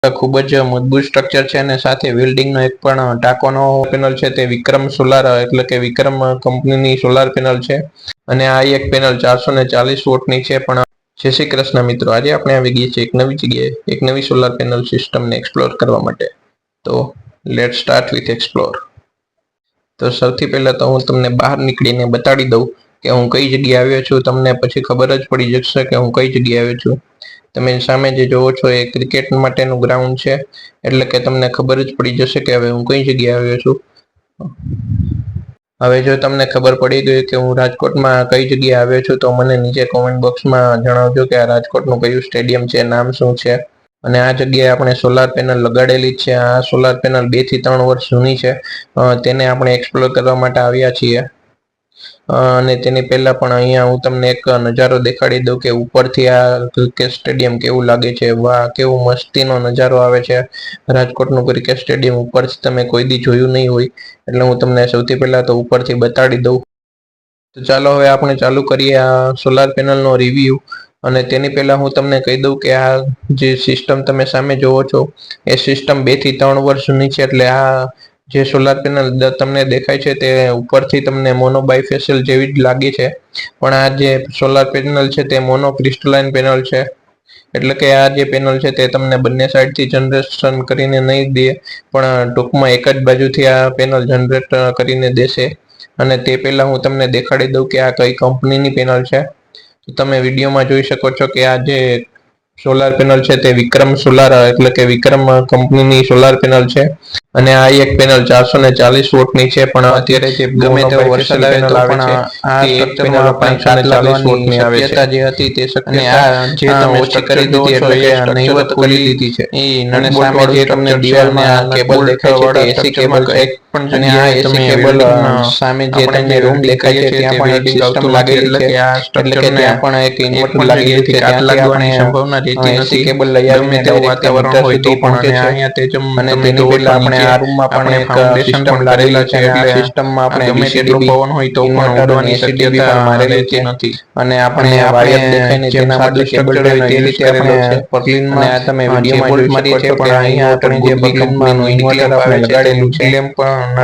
ખૂબ જ મજબૂત સ્ટ્રક્ચર છે અને સાથે વેલ્ડિંગનો એક પણ ટાંકોનો પેનલ છે તે વિક્રમ સોલાર એટલે કે વિક્રમ કંપનીની સોલાર પેનલ છે અને આ એક પેનલ 440 વોટની છે। પણ જય શ્રી કૃષ્ણ મિત્રો, આજે આપણે આવી ગયા છીએ એક નવી જગ્યાએ, એક નવી સોલાર પેનલ સિસ્ટમને એક્સપ્લોર કરવા માટે। તો લેટ સ્ટાર્ટ વિથ એક્સપ્લોર। તો સૌથી પહેલા તો હું તમને બહાર નીકળીને બતાડી દઉં કે હું કઈ જગ્યાએ આવ્યો છું। તમને પછી ખબર જ પડી જશે કે હું કઈ જગ્યાએ આવ્યો છું। તમે સામે જે જોવો છો એ ક્રિકેટ માટેનું ગ્રાઉન્ડ છે, એટલે કે તમને ખબર જ પડી જશે કે હવે હું કઈ જગ્યાએ આવ્યો છું। હવે જો તમને ખબર પડી ગઈ કે હું રાજકોટમાં કઈ જગ્યાએ આવ્યો છું તો મને નીચે કોમેન્ટ બોક્સમાં જણાવજો કે આ રાજકોટનું કયું સ્ટેડિયમ છે, નામ શું છે। અને આ જગ્યાએ આપણે સોલાર પેનલ લગાડેલી છે। આ સોલાર પેનલ 2 થી 3 વર્ષ જૂની છે, તેને આપણે એક્સપ્લોર કરવા માટે આવ્યા છીએ। અને તેની પહેલા પણ અહીંયા હું તમને એક નજારો દેખાડી દઉં કે ઉપરથી આ ક્રિકેટ સ્ટેડિયમ કેવું લાગે છે। વાહ, કેવું મસ્તીનો નજારો આવે છે રાજકોટનું ક્રિકેટ સ્ટેડિયમ ઉપરથી। તમે કોઈ દી જોયું નહીં હોય એટલે હું તમને સૌથી પહેલા તો ઉપરથી બતાડી દઉં। તો ચાલો હવે આપણે ચાલુ કરીએ આ સોલાર પેનલનો રિવ્યુ। અને તેની પહેલા હું તમને કહી દઉં કે આ જે સિસ્ટમ તમે સામે જોવો છો એ સિસ્ટમ 2 થી 3 વર્ષ જૂની છે। એટલે આ જે સોલાર પેનલ તમને દેખાય છે તે ઉપરથી તમને મોનો બાયફેશિયલ જેવી જ લાગે છે, પણ આ જે સોલાર પેનલ છે તે મોનો ક્રિસ્ટલાઇન પેનલ છે। એટલે કે આ જે પેનલ છે તે તમને બંને સાઈડથી જનરેશન કરીને નહીં દે, પણ ટૂંકમાં એક જ બાજુથી આ પેનલ જનરેટ કરીને દેશે। અને તે પહેલા હું તમને દેખાડી દઉં કે આ કઈ કંપનીની પેનલ છે। તમે વિડીયોમાં જોઈ શકો છો કે આ જે સોલાર પેનલ છે તે વિક્રમ સોલાર એટલે કે વિક્રમ કંપનીની સોલાર પેનલ છે। અને આ એક પેનલ 440 વોટની છે, પણ અત્યારે જે ગમે તેવો વરસાદ આવે તો પણ આ સ્ટ્રક્ચરમાં આપણે 540 વોટની શક્યતા જે હતી તે શક્યતા જે તમે ઓછી કરી દીધી, એટલે કે નહીવત ખોલી દીધી છે। અને સામે જે તમને દિવાલમાં કેબલ દેખાય છે તે એસી કેબલ છે, અને આ એસી કેબલ સામે જે તમને રૂમ દેખાય છે ત્યાં પણ એક સિસ્ટમ લાગેલી છે, એટલે કે ત્યાં પણ એક ઇન્વર્ટર લાગેલું છે। ત્યાંથી આપણે એસી કેબલ લઈ આવીને ડાયરેક્ટ મીટર સુધી પહોંચે છે। અને તેની પહેલા આપણે આ રૂમમાં પણ એક સિસ્ટમ લાગેલી છે, અને આ સિસ્ટમમાં આપણે ડીસીડીબી ઇન્વર્ટર અને એસીડીબી પણ મારેલું છે। અને આપણે વાયર દેખાય ને તેના માટે કેબલ ટ્રેનો યુઝ કરેલો છે। અને આ તમે વિડીયોમાં જોઈ શકો છો કે અહીંયા આપણે જે બર્લિનમાં ઇન્વર્ટર આપણે લગાડેલું છે,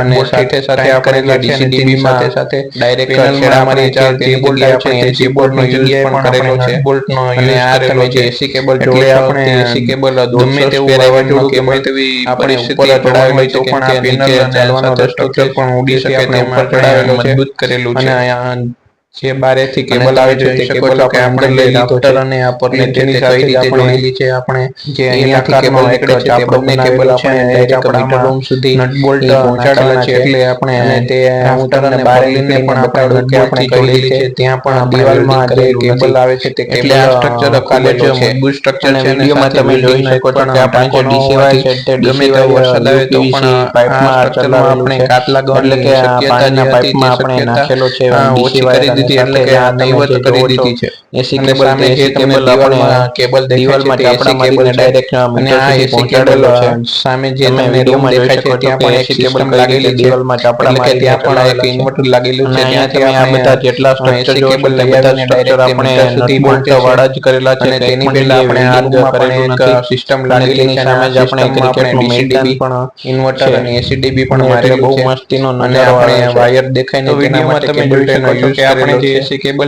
અને સાથે સાથે આપણે જે ડીસીડીબી માં ડાયરેક્ટ છેડા મારીએ છીએ તેની જગ્યાએ આપણે એસી બોર્ડનો યુઝ પણ કરેલો છે। અને આ તમે જે એસી કેબલ જોવો છો તે એસી કેબલ 200 સ્ક્વેર mm નો કેબલ આપણે ઉપર ચડાવેલો છે, કેમ કે નીચે ચાલવાનો રસ્તો છે તેથી આપણે ઉપર ચડાવેલો છે। અને જે બારેથી કેબલ આવે છે તે કેબલ આપણે અંદર લઈ લીધો છે, અને તેની સાથે જ આપણે જે અહીંયાથી કેબલ નીકળે છે તે બંને કેબલ આપણે ડાયરેક્ટ મીટર રૂમ સુધી પહોંચાડવાના છે। એટલે આપણે તે હું તમને બહાર નીકળીને બતાડું કે આપણે કઈ રીતે ત્યાં પણ દિવાલમાં જે કેબલ આવે છે તે કેબલ મુકાલેલો છે। અને વિડીયોમાં તમે જોઈ શકો છો કે આપણે જે ડીસી વાયર છે તે ડીસી વાયર યુપીવીસી પાઇપમાં ચડાવેલું છે, એટલે કે આ પાણીના પાઇપમાં આપણે નાખેલો છે ડીસી વાયર। અને સાથે આ તમે જે જોવો છો એસી કેબલ, તે એસી કેબલ આપણે દિવાલમાં ચાપડા મારીને ડાયરેક્ટ મીટર સુધી પહોંચાડેલો છે। તમે વિડીયોમાં જોઈ શકો છો કે એસી કેબલ કઈ રીતે દિવાલમાં ચાપડા મારીને ચડાવેલા છે। અને અહીંયા તમે આ બધા જેટલા સ્ટ્રક્ચર જોવો છો તે બધા સ્ટ્રક્ચર આપણે નટ બોલ્ટ વાળા જ કરેલા છે, કંઈ પણ જગ્યાએ વેલ્ડિંગ કરેલું નથી। અને તેની સામે જ આપણે ક્રિકેટનું મેદાન પણ ઇન્વર્ટર અને એસીડીબી પણ મારેલું છે, બહુ મસ્તીનો નજારો આવે છે। વાયર દેખાય ને તેના માટે કેબલ ટ્રેનો યુઝ કરેલો છે।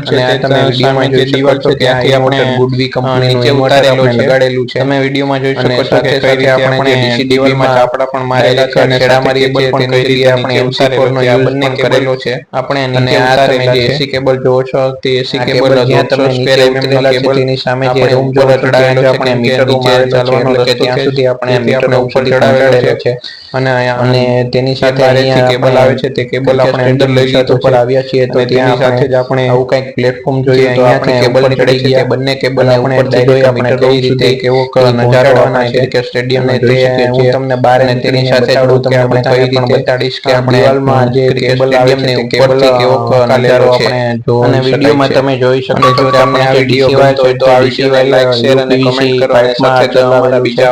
અને આ તમે વિડીયોમાં જોઈ શકો છો કે આ ઇન્વર્ટર ગુડવી કંપનીનું ઇન્વર્ટર આપણે લગાડેલું છે। તમે વિડીયોમાં જોઈ શકો છો કે કઈ રીતે આપણે ડીસીડીબીમાં ચાપડા પણ મારેલા છે, અને છેડા મારીએ છીએ પણ કઈ જગ્યાએ આપણે MC4 નો યુઝ પણ કરેલો છે। અને આ તમે જે એસી કેબલ જોવો છો તે એસી કેબલ જ્યાં તમે નીચે ઉતરેલા છે તેની સામે જે રૂમ જોવો છો ત્યાં જ આપણે મીટર રૂમ આવેલો છે, એટલે કે ત્યાં સુધી આપણે મીટર રૂમ સુધી પહોંચાડેલો છે। અને તેની સાથે અહીંયા કેબલ આવે છે તે કેબલ આપણે અંદર લઈ લીધો ઉપર આવ્યા છીએ તો ત્યાં આપણે આવું કંઈક પ્લેટફોર્મ જોયું તો આપણે કેબલ ચડી ગયા, બંને કેબલ આપણે ડાયરેક્ટ આપણે કઈ રીતે કેવો નજારો આપણા ક્રિકેટ સ્ટેડિયમમાં જોઈ શકીએ છીએ। તમને બહાર નીકળીને બતાડું તમને બધાને પણ બતાડીશ કે આપણે દિવાલમાં જે કેબલ આવે છે તે કેબલ નજારો આપણે અને વિડીયોમાં તમે જોઈ શકો છો કે આપણે જે ડીસી વાયર છે તે ડીસી વાયર યુપીવીસી પાઇપમાં ચલાવેલું છે,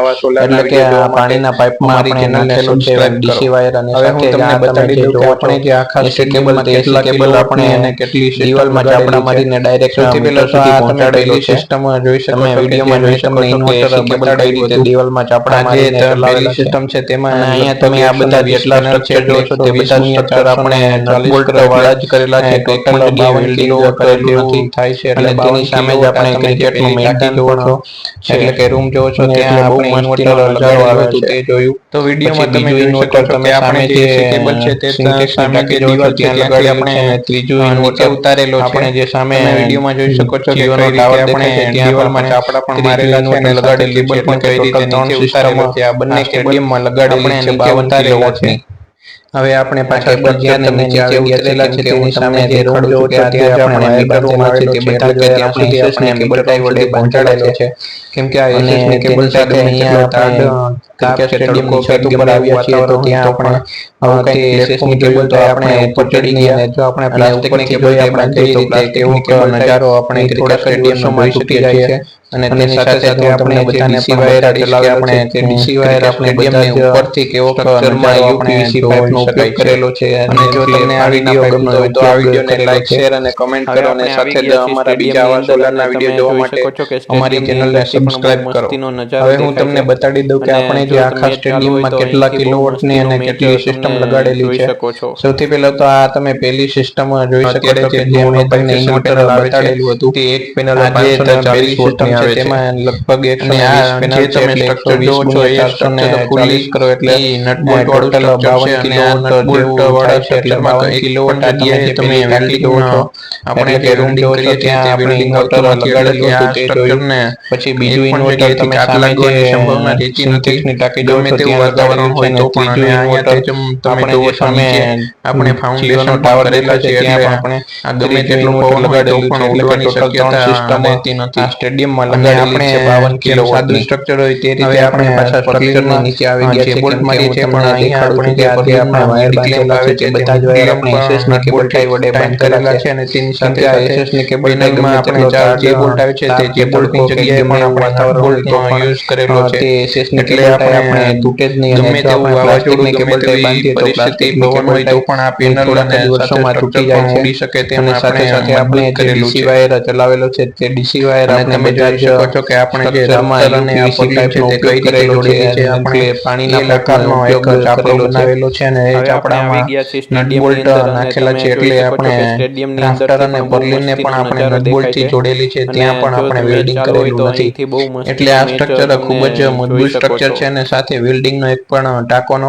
એટલે કે આ પાણીના પાઇપમાં આપણે નાખેલું સબસ્ક્રાઇબ ડીસી કરો. વાયર અને હવે હું સાથે જ તમને આ તમે બતાડી જે દઉં કે જોવો છો આપણે જે આખા એસી કેબલ સ્ટેડિયમમાં તે એસી કેટલા કેબલ કિલોવોટની આપણે અને કેટલી સિસ્ટમ દિવાલમાં જ આપણા લગાડેલી છે. મારીને ડાયરેક્ટ સૌથી પહેલા મીટર તો સુધી આ તમે પહોંચાડેલો પહેલી છે. સિસ્ટમ જોઈ શકો તમે છો કે જે વિડીયોમાં જોઈ મેં શકો તમને છો કે ઇન્વર્ટર એસી કેબલ કઈ બતાડેલું રીતે હતું. દિવાલમાં ચાપડા આ જે મારીને પહેલી ચલાવેલા છે. સિસ્ટમ છે તેમાં અને અહીંયા લગભગ તમે આ બધા 120 જેટલા પેનલ છે, સ્ટ્રક્ચર એટલે જોવો છો તે 120 બધા ગુણ્યા સ્ટ્રક્ચર 440 આપણે નટ બોલ્ટ કરો, એટલે વાળા જ કરેલા છે. કોઈ કંઈક પણ પણ જગ્યાએ 52 વેલ્ડિંગ કિલો કરેલું જેવું. નથી થાય છે. એટલે અને તેની 52 સામે જ કિલોવોટ આ આપણે તમે જે ક્રિકેટનું પેલી ટાંકી મેદાન જોવો છો, પણ છે. એટલે કે રૂમ જોવો છો, અને એટલે ત્યાં બહુ આપણે મસ્તીનો ઇન્વર્ટર નજારો લગાડેલું આવે હતું છે. તે જોયું. તો પછી વિડીયોમાં તમે બીજું જોઈ શકો ઇન્વર્ટર છો તમે કે સામે સામે જે જે કેબલ છે તે સિન્ટેક્સની સામે જે ટાંકી જોવો છો દિવાલ છે ત્યાં ત્યાંથી લગાડેલું આપણે છે. અને ત્રીજું નીચે ઇન્વર્ટર ઉતારેલો છે. આપણે જે સામે તમે વિડીયોમાં જોઈ શકો છો કે જીઓનો કઈ રીતે ટાવર આપણે દેખાય છે ત્યાં પણ દિવાલમાં આપણે ચાપડા પણ ત્રીજું મારેલા છે ઇન્વર્ટર અને સાથે લગાડેલું છે. કેબલ એટલે પણ કે કઈ રીતે ટોટલ 3 નીચે સિસ્ટમ ઉતારેલો છે. આ બંને કેબલ સ્ટેડિયમમાં લગાડેલી આપણે છે નીચે 52 ઉતારેલા છે. કિલોવોટની. હવે આપણે આ પાછા કેબલ જ્યાં સ્ટ્રક્ચરની તમે નીચે નીચે આવી ગયા છે, ઉતરેલા કેમ છે કે હું તેની તમને સામે જે રૂમ દેખાડું જોવો છું કે છો આ જે ત્યાં જ આપણે આપણે વાયર મીટર રૂમ બાંધેલા આવેલો છે. છે, બધા એટલે જ કે વાયર ત્યાં આપણે સુધી આપણે એસએસની કેબલ મીટર ટાઈ રૂમ વડે સુધી પહોંચાડેલો બાંધેલા છે. કેમ કે આ અને એસએસની કેબલ તેની ટાઈ સાથે ગમે તેટલો અહીંયા તાપ આપણે છે, તડકો સ્ટેડિયમની કે છત ઉપર ગમે એવું આવ્યા છીએ. તો વાતાવરણ હોય ત્યાં તો આપણે પણ આવું તે કંઈક પ્લેટફોર્મ એસએસની કેબલ જોયું તો ટાઈ આપણે આપણે ઉપર ચડી ચડી નહીં. ગયા. અને જો આપણે અને પ્લાસ્ટિકની ઉપરથી કેબલ જોઈએ ટાઈ આપણે બાંધીએ કઈ તો રીતે કેવો પ્લાસ્ટિકની કેબલ ટાઈ નજારો આપણે એ ક્રિકેટ થોડાક જ સ્ટેડિયમમાં વર્ષોમાં જોઈ તૂટી શકીએ જાય છીએ. છે. અને અને તેની સાથે સાથે સાથે સાથે હું આપણે તમને જે બધાને ડીસી પણ વાયર બતાડીશ કે ચલાવેલો આપણે છે, તે ડીસી વાયર ક્રિકેટ આપણે બધા સ્ટેડિયમની જ ઉપરથી કેવો સ્ટ્રક્ચરમાં નજારો આપણે યુપીવીસી જોઈ પાઇપનો ઉપયોગ શકાય છે. કરેલો છે. અને જો એટલે તમને આ પાણીના વિડીયો પાઇપ ગમ્યો હોય તો આ ઉપયોગ વિડીયોને કરેલો લાઈક, છે. શેર અને કમેન્ટ હવે કરો, અને આપણે આવી સાથે જ ગયા છીએ અમારા બીજા સ્ટેડિયમની આવા અંદર અને સોલારના તમે વિડીયો જોવા જોઈ માટે શકો છો કે અમારી સ્ટેડિયમની ચેનલને અંદરથી પણ બહુ સબસ્ક્રાઇબ કરો. મસ્તીનો નજારો હવે હું દેખાય તમને છે. બતાડી દઉં કે અને આપણે જે જો આખા મેચ ચાલુ હોય સ્ટેડિયમમાં તો કેટલા અહીંથી બહુ કિલોવોટની મસ્તીનો અને મેચ કેટલી તમે સિસ્ટમ લગાડેલી જોઈ છે. શકો છો. સૌથી પહેલા તો આ તમે પહેલી સિસ્ટમ જોઈ શકો અત્યારે છો તો કે જે મેં તમને મોનોબાયફેશિયલ ઇન્વર્ટર પેનલ આવે છે. બતાડેલું હતું. તે એક પેનલ આ જે તમે 540 પહેલી સિસ્ટમ વોટની છે આવે છે. તેમાં લગભગ અને 120 આ પેનલ જે છે, તમે એટલે સ્ટ્રક્ચર 120 જોવો છો ગુણ્યા એ સ્ટ્રક્ચર 440 ફૂલ્લી કરો, એટલે નટબોલ્ટ વાળું ટોટલ સ્ટ્રક્ચર છે. 52 અને આ કિલોવોટ નટબોલ્ટ જેવું વાળા થાય છે. એટલે સ્ટ્રક્ચરમાં તો 52 એક કિલોવોટ પણ આ તમે જગ્યાએ જે તમે પેલી વેલ્ડિંગ ટાંકી જોવો છો, આપણે એટલે જે કે રૂમ વેલ્ડિંગ જોવો છો, કરીએ છીએ ત્યાં તે આપણે વેલ્ડિંગ ઇન્વર્ટર આવતું નથી. એટલે કે લગાડેલું હતું આ તે જોયું. સ્ટ્રક્ચરને પછી એક બીજું પણ ઇન્વર્ટર જગ્યાએથી તમે કાટ સામે જે લાગવાની સંભાવના રહેતી નથી. સિન્ટેક્સની ટાંકી જોવો ગમે છો તેવું ત્યાં વાતાવરણ લગાડેલું છે. હોય તો ને પણ, અને ત્રીજું ઇન્વર્ટર અહીંયાથી તમે આપણે જોવો જે છો સામે નીચે આપણે જીઓનો ફાઉન્ડેશન પણ ટાવર કરેલા દેખાય છે, છે એટલે ત્યાં પણ આપણે આ ગમે ત્રીજું તેટલો ઇન્વર્ટર પવન હોય તો લગાડેલું પણ છે. એટલે કે ઉડવાની ટોટલ 3 શક્યતા સિસ્ટમ રહેતી આ નથી. સ્ટેડિયમમાં અને લગાડેલી આપણે છે 52 જેમ સાદું કિલોવોટની. સ્ટ્રક્ચર હોય તે રીતે હવે આપણે આપણે પાછા સ્ટ્રક્ચરની પર્લિનમાં નીચે આવી ગયા જે છે, બોલ્ટ કેમ કે મારીએ હું છીએ તમને તમને દેખાડું દેખાડું છું છું કે કે આ આ જે આપણે પર્લિનમાં વાયર મિડ ક્લેમ્પ બાંધેલા આવે છે તે છે, તે બધા જ મિડ વાયર ક્લેમ્પ આપણે પણ એસએસની કેબલ નટબોલ્ટથી ટાઈ વડે ટાઈટ બાંધેલા કરેલા છે. અને તેની કેમ સાથે કે આ સાથે એસએસની કેબલ ટાઈ પેનલમાં ગમે આપણે તેટલો ચાર તાપ જે બોલ્ટ આવે છે, તે તાપ જે કે તડકો બોલ્ટની કે જગ્યાએ ગમે પણ એવું આપણે નટ વાતાવરણ હોય તો બોલ્ટનો પણ યુઝ કરેલો છે. તે એસએસની એટલે કેબલ ટાઈ આપણે આપણે તૂટે જ નહીં. અને ગમે જો તેવું આપણે વાવાઝોડું, પ્લાસ્ટિકની ગમે કેબલ ટાઈ તેવી બાંધીએ તો પરિસ્થિતિ, પ્લાસ્ટિકની પવન કેબલ હોય તો ટાઈ પણ આ એ પેનલ થોડાક અને જ સાથે વર્ષોમાં સ્ટ્રક્ચર તૂટી જાય પણ છે. ઉડી શકે તેમ અને સાથે આપણે સાથે આપણે મજબૂત જે કરેલું ડીસી છે. વાયર ચલાવેલો છે તે ડીસી વાયર અને આપણે તમે બધા જોઈ જ શકો છો કે આપણે જે સ્ટ્રક્ચરમાં રાફ્ટર અને આ યુપીવીસી પર્લિન છે પાઇપનો તે ઉપયોગ કઈ રીતે કરેલો છે. જોડેલી છે, આપણે એટલે પાણીના એ પાઇપનો પ્રકારનો એક ઉપયોગ ચાપડો કરેલો છે. બનાવેલો છે, અને એ હવે આપણે આવી ચાપડામાં ગયા છીએ નટ સ્ટેડિયમની બોલ્ટ અંદર અને નાખેલા તમે છે, જોઈ એટલે શકો છો આપણે કે સ્ટેડિયમની રાફ્ટર અંદરથી અને પણ બહુ પર્લિનને મસ્તીનો પણ આપણે નજારો દેખાય નટબોલ્ટથી છે. જોડેલી છે, અને ત્યાં પણ જો આપણે મેચ વેલ્ડિંગ ચાલુ હોય તો કરેલું નથી. અહીંથી બહુ એટલે મસ્તીનો આ મેચ સ્ટ્રક્ચર ખૂબ તમને જ જોઈ મજબૂત શકો સ્ટ્રક્ચર છો. છે, અને સાથે વેલ્ડિંગનો એક પણ ટાંકો ન